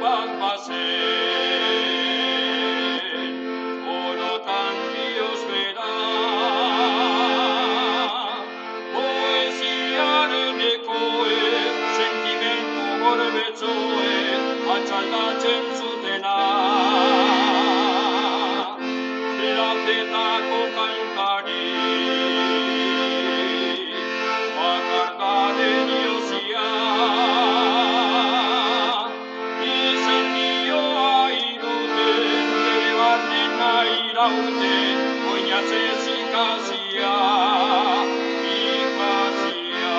bat bazen, orotan Dios bera, poesiaren ekoe, sentimentu gorbetzoe, atxaldatzen zutena. Lazetako kantari, bakardaren iozia, izendioa iruten, bere barnena irauten, oinatzez ikazia, ikazia.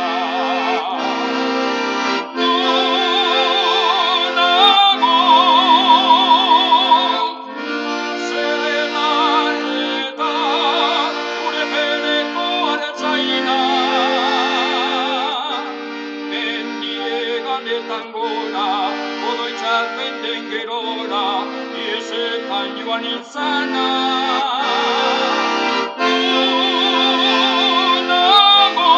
Tangora, oroitzarpen den gerora, iesetan joan nintzana. Nago,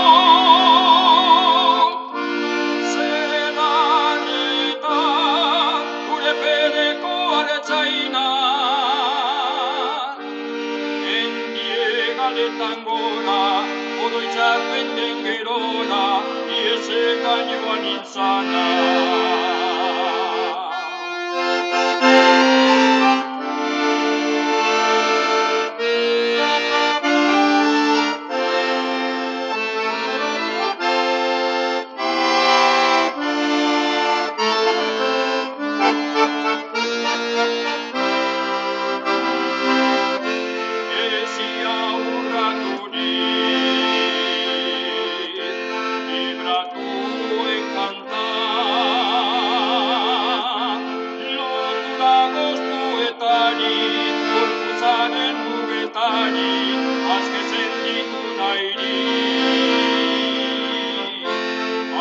zelarreta, gure pereko aretzaina. Endiegaletan gora, oroitzarpen den gerora, iesetan joan nintzana.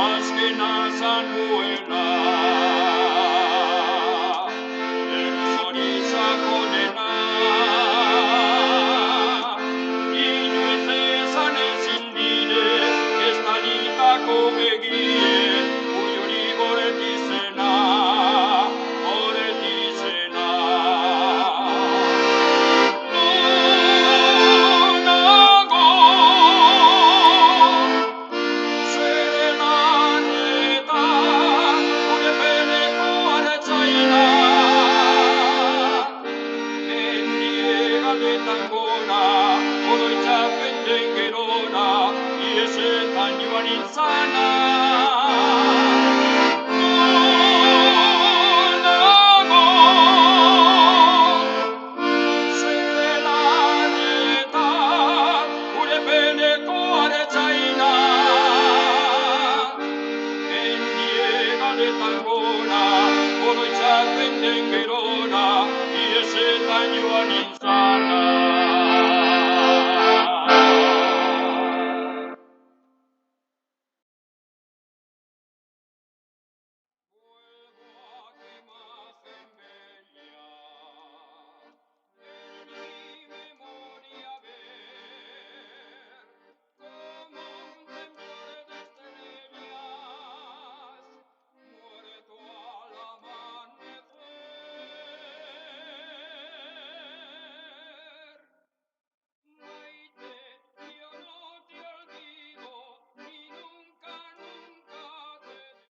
Azkena zanuela, eruzorizako nena, inoiz ezan ezin dire, ez tanitako egie, uiori goretizena, goretizena. Tangora, oroitzapen den gerora, iesetan joan nintzana. Nago, zelarreta, gure peneko aretzaina. Endiegaletan gora, oroitzapen den gerora, iesetan joan nintzana.